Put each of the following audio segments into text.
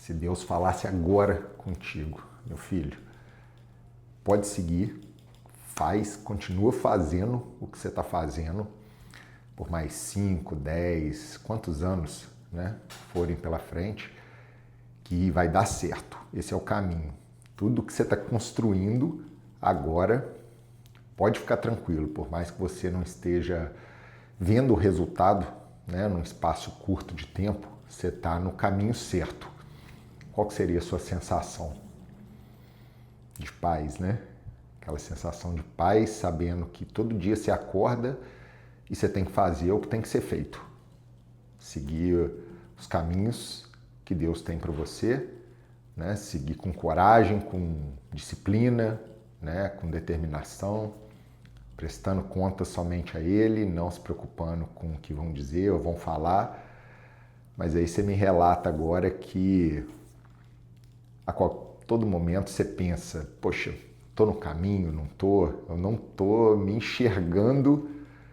Se Deus falasse agora contigo, meu filho, pode seguir, faz, continua fazendo o que você está fazendo por mais 5, 10, quantos anos, né, forem pela frente, que vai dar certo. Esse é o caminho. Tudo que você está construindo agora, pode ficar tranquilo, por mais que você não esteja vendo o resultado, né, num espaço curto de tempo, você está no caminho certo. Qual que seria a sua sensação de paz, né? Aquela sensação de paz, sabendo que todo dia você acorda e você tem que fazer o que tem que ser feito. Seguir os caminhos que Deus tem para você, né? Seguir com coragem, com disciplina, né? Com determinação, prestando conta somente a Ele, não se preocupando com o que vão dizer ou vão falar. Mas aí você me relata agora que a todo momento você pensa, poxa, estou no caminho, não estou, eu não estou me enxergando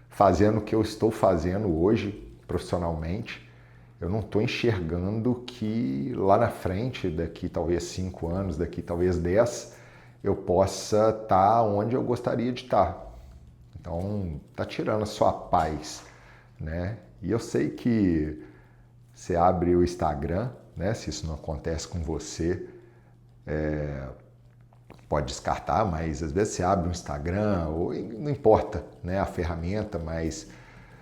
fazendo o que eu estou fazendo hoje profissionalmente, eu não estou enxergando que lá na frente, daqui talvez 5 anos, daqui talvez 10, eu possa estar onde eu gostaria de estar. Então, está tirando a sua paz, né? E eu sei que você abre o Instagram, né? Se isso não acontece com você, pode descartar, mas às vezes você abre um Instagram, ou não importa, né, a ferramenta, mas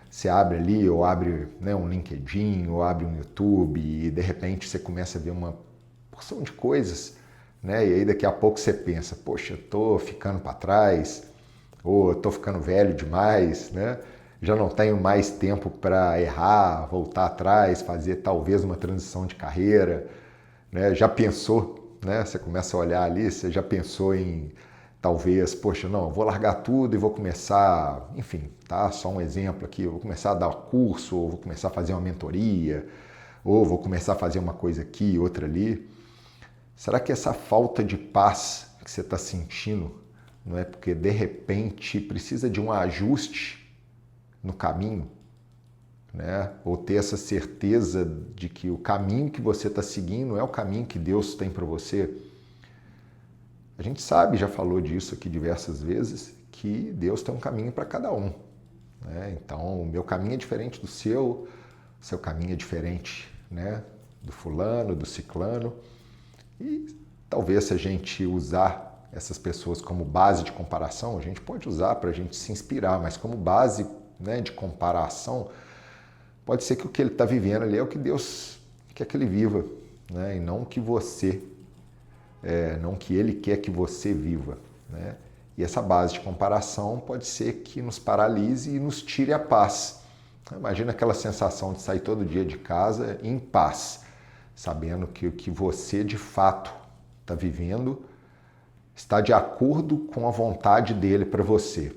você abre ali, ou abre, né, um LinkedIn, ou abre um YouTube, e de repente você começa a ver uma porção de coisas, né, e aí daqui a pouco você pensa, poxa, eu tô ficando para trás, ou eu tô ficando velho demais, né, já não tenho mais tempo para errar, voltar atrás, fazer talvez uma transição de carreira, né, já pensou, né? Você começa a olhar ali, você já pensou em talvez, poxa, não, eu vou largar tudo e vou começar, enfim, tá? Só um exemplo aqui, eu vou começar a dar curso, ou vou começar a fazer uma mentoria, ou vou começar a fazer uma coisa aqui, outra ali. Será que essa falta de paz que você está sentindo não é porque de repente precisa de um ajuste no caminho? Né? Ou ter essa certeza de que o caminho que você está seguindo é o caminho que Deus tem para você. A gente sabe, já falou disso aqui diversas vezes, que Deus tem um caminho para cada um. Né? Então, o meu caminho é diferente do seu caminho é diferente, né, do fulano, do ciclano. E talvez se a gente usar essas pessoas como base de comparação, a gente pode usar para a gente se inspirar, mas como base, né, de comparação, pode ser que o que ele está vivendo ali é o que Deus quer que ele viva, né? E não que você, não que ele quer que você viva, né? E essa base de comparação pode ser que nos paralise e nos tire a paz. Imagina aquela sensação de sair todo dia de casa em paz, sabendo que o que você de fato está vivendo está de acordo com a vontade dele para você.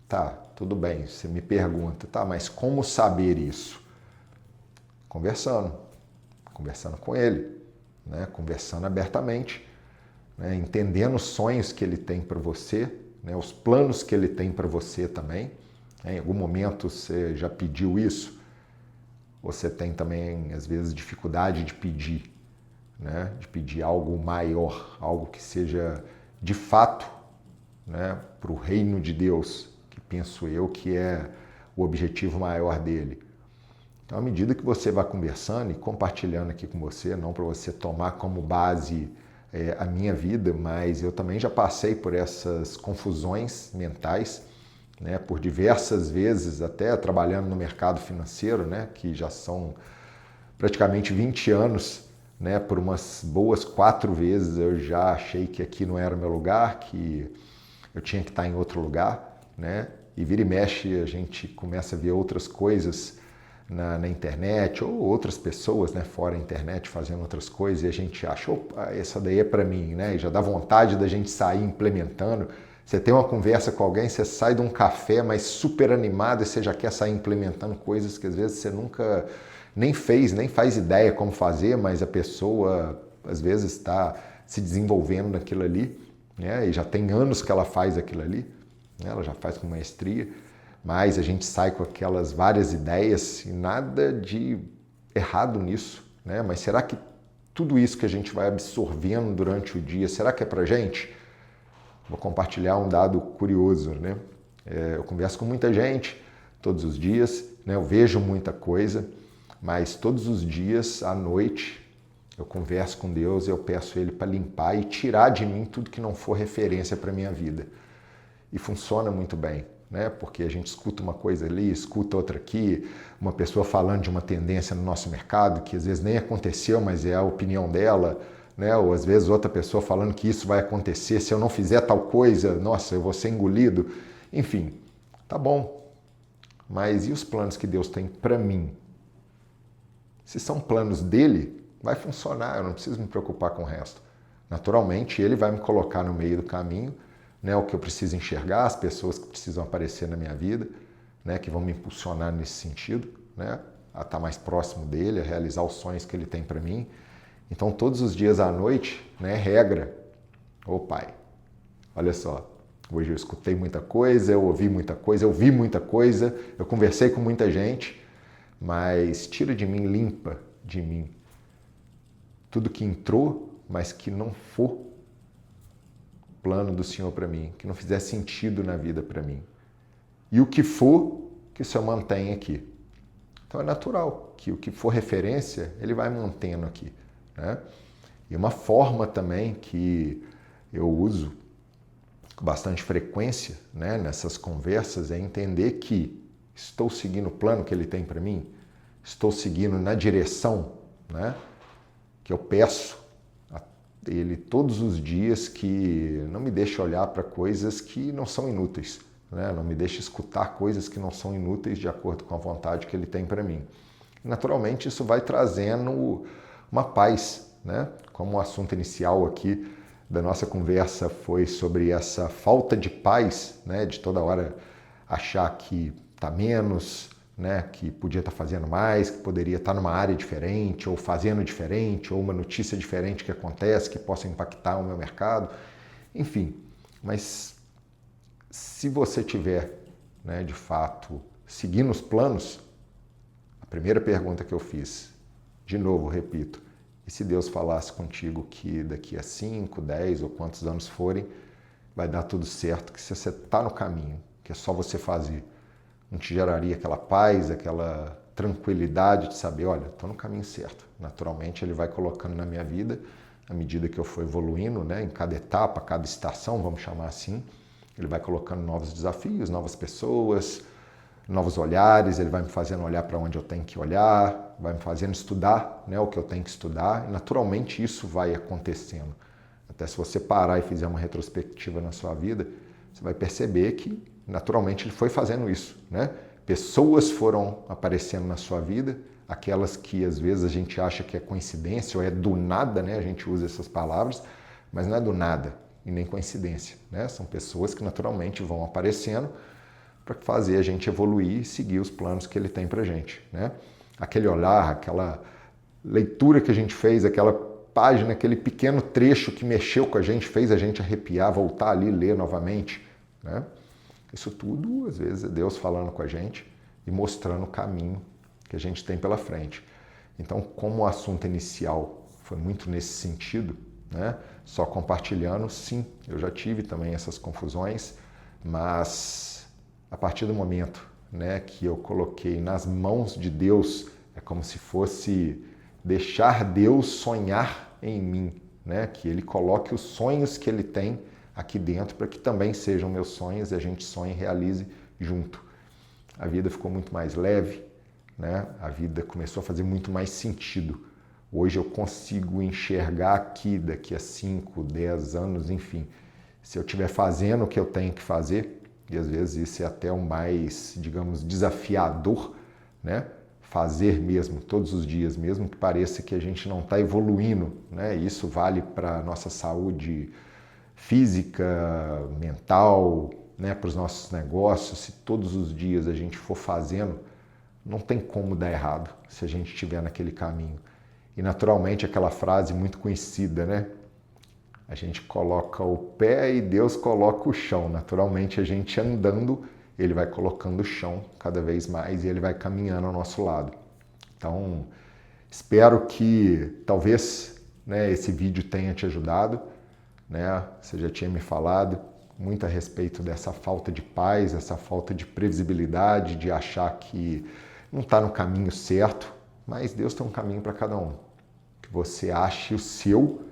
Tá, tudo bem, você me pergunta, tá, mas como saber isso? Conversando com ele, né? Conversando abertamente, né? Entendendo os sonhos que ele tem para você, né? Os planos que ele tem para você também. Em algum momento você já pediu isso? Você tem também, às vezes, dificuldade de pedir, né? De pedir algo maior, algo que seja de fato, né, para o reino de Deus, que penso eu que é o objetivo maior dele. Então, à medida que você vai conversando e compartilhando aqui com você, não para você tomar como base a minha vida, mas eu também já passei por essas confusões mentais, né, por diversas vezes, até trabalhando no mercado financeiro, né, que já são praticamente 20 anos, né, por umas boas 4 vezes eu já achei que aqui não era o meu lugar, que eu tinha que estar em outro lugar, né? E vira e mexe a gente começa a ver outras coisas na internet, ou outras pessoas, né, fora da internet fazendo outras coisas, e a gente acha, opa, essa daí é para mim, né? E já dá vontade da gente sair implementando. Você tem uma conversa com alguém, você sai de um café, mas super animado, e você já quer sair implementando coisas que às vezes você nunca nem fez, nem faz ideia como fazer, mas a pessoa às vezes está se desenvolvendo naquilo ali, né? E já tem anos que ela faz aquilo ali, né? Ela já faz com maestria, mas a gente sai com aquelas várias ideias e nada de errado nisso, né? Mas será que tudo isso que a gente vai absorvendo durante o dia, será que é pra gente? Vou compartilhar um dado curioso, né? Eu converso com muita gente todos os dias, né? Eu vejo muita coisa, mas todos os dias, à noite, eu converso com Deus e eu peço Ele para limpar e tirar de mim tudo que não for referência para a minha vida. E funciona muito bem, né? Porque a gente escuta uma coisa ali, escuta outra aqui, uma pessoa falando de uma tendência no nosso mercado que às vezes nem aconteceu, mas é a opinião dela, né? Ou às vezes outra pessoa falando que isso vai acontecer, se eu não fizer tal coisa, nossa, eu vou ser engolido. Enfim, tá bom. Mas e os planos que Deus tem para mim? Se são planos dele, vai funcionar, eu não preciso me preocupar com o resto. Naturalmente, ele vai me colocar no meio do caminho, né, o que eu preciso enxergar, as pessoas que precisam aparecer na minha vida, né, que vão me impulsionar nesse sentido, né, a estar mais próximo dele, a realizar os sonhos que ele tem para mim. Então, todos os dias à noite, né, regra, ô pai, olha só, hoje eu escutei muita coisa, eu ouvi muita coisa, eu vi muita coisa, eu conversei com muita gente, mas tira de mim, limpa de mim tudo que entrou, mas que não for plano do Senhor para mim, que não fizer sentido na vida para mim. E o que for, que o Senhor mantenha aqui. Então é natural que o que for referência, ele vai mantendo aqui, né? E uma forma também que eu uso com bastante frequência, né, nessas conversas é entender que estou seguindo o plano que ele tem para mim, estou seguindo na direção, né, que eu peço a ele todos os dias, que não me deixe olhar para coisas que não são inúteis, né, não me deixe escutar coisas que não são inúteis de acordo com a vontade que ele tem para mim. Naturalmente, isso vai trazendo uma paz, né, como o assunto inicial aqui da nossa conversa foi sobre essa falta de paz, né, de toda hora achar que está menos, né, que podia estar fazendo mais, que poderia estar numa área diferente, ou fazendo diferente, ou uma notícia diferente que acontece, que possa impactar o meu mercado, enfim. Mas se você tiver, né, de fato, seguindo os planos, a primeira pergunta que eu fiz, de novo, repito, e se Deus falasse contigo que daqui a 5, 10 ou quantos anos forem, vai dar tudo certo, que se você está no caminho, que é só você fazer, não te geraria aquela paz, aquela tranquilidade de saber, olha, estou no caminho certo. Naturalmente, ele vai colocando na minha vida, à medida que eu for evoluindo, né, em cada etapa, cada estação, vamos chamar assim, ele vai colocando novos desafios, novas pessoas, novos olhares, ele vai me fazendo olhar para onde eu tenho que olhar, vai me fazendo estudar, né, o que eu tenho que estudar, e naturalmente isso vai acontecendo. Até se você parar e fizer uma retrospectiva na sua vida, você vai perceber que naturalmente ele foi fazendo isso, né? Pessoas foram aparecendo na sua vida, aquelas que às vezes a gente acha que é coincidência ou é do nada, né? A gente usa essas palavras, mas não é do nada e nem coincidência, né? São pessoas que naturalmente vão aparecendo para fazer a gente evoluir e seguir os planos que ele tem para a gente, né? Aquele olhar, aquela leitura que a gente fez, aquela página, aquele pequeno trecho que mexeu com a gente, fez a gente arrepiar, voltar ali e ler novamente, né? Isso tudo, às vezes, é Deus falando com a gente e mostrando o caminho que a gente tem pela frente. Então, como o assunto inicial foi muito nesse sentido, né? Só compartilhando, sim, eu já tive também essas confusões, mas a partir do momento, né, que eu coloquei nas mãos de Deus, é como se fosse deixar Deus sonhar em mim, né? Que Ele coloque os sonhos que Ele tem aqui dentro para que também sejam meus sonhos e a gente sonhe e realize junto. A vida ficou muito mais leve, né? A vida começou a fazer muito mais sentido. Hoje eu consigo enxergar aqui, daqui a 5, 10 anos, enfim, se eu estiver fazendo o que eu tenho que fazer, e às vezes isso é até o mais, digamos, desafiador, né? Fazer mesmo, todos os dias, mesmo que pareça que a gente não está evoluindo, né? Isso vale para a nossa saúde física, mental, né? Para os nossos negócios. Se todos os dias a gente for fazendo, não tem como dar errado se a gente estiver naquele caminho. E naturalmente aquela frase muito conhecida, né? A gente coloca o pé e Deus coloca o chão. Naturalmente a gente andando, ele vai colocando o chão cada vez mais e ele vai caminhando ao nosso lado. Então, espero que talvez né, esse vídeo tenha te ajudado, né? Você já tinha me falado muito a respeito dessa falta de paz, essa falta de previsibilidade, de achar que não está no caminho certo, mas Deus tem um caminho para cada um. Que você ache o seu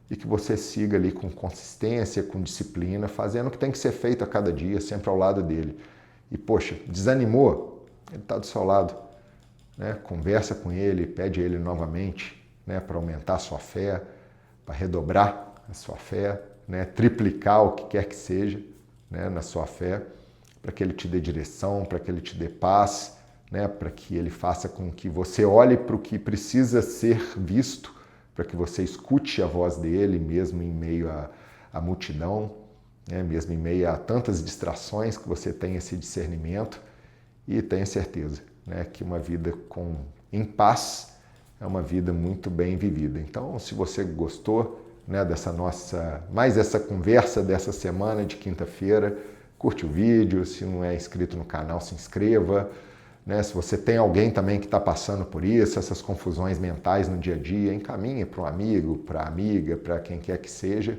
e que você siga ali com consistência, com disciplina, fazendo o que tem que ser feito a cada dia, sempre ao lado dele. E, poxa, desanimou? Ele está do seu lado, né? Conversa com ele, pede a ele novamente, né, para aumentar a sua fé, para redobrar a sua fé, né, triplicar o que quer que seja, né, na sua fé, para que ele te dê direção, para que ele te dê paz, né, para que ele faça com que você olhe para o que precisa ser visto, para que você escute a voz dele, mesmo em meio à multidão, né, mesmo em meio a tantas distrações, que você tenha esse discernimento e tenha certeza, né, que uma vida em paz é uma vida muito bem vivida. Então, se você gostou, né, mais essa conversa dessa semana de quinta-feira, curte o vídeo, se não é inscrito no canal, se inscreva, né? Se você tem alguém também que está passando por isso, essas confusões mentais no dia a dia, encaminhe para um amigo, para a amiga, para quem quer que seja.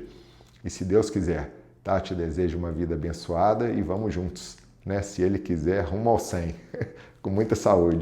E se Deus quiser, tá? Te desejo uma vida abençoada e vamos juntos, né? Se Ele quiser, rumo ao 100, com muita saúde.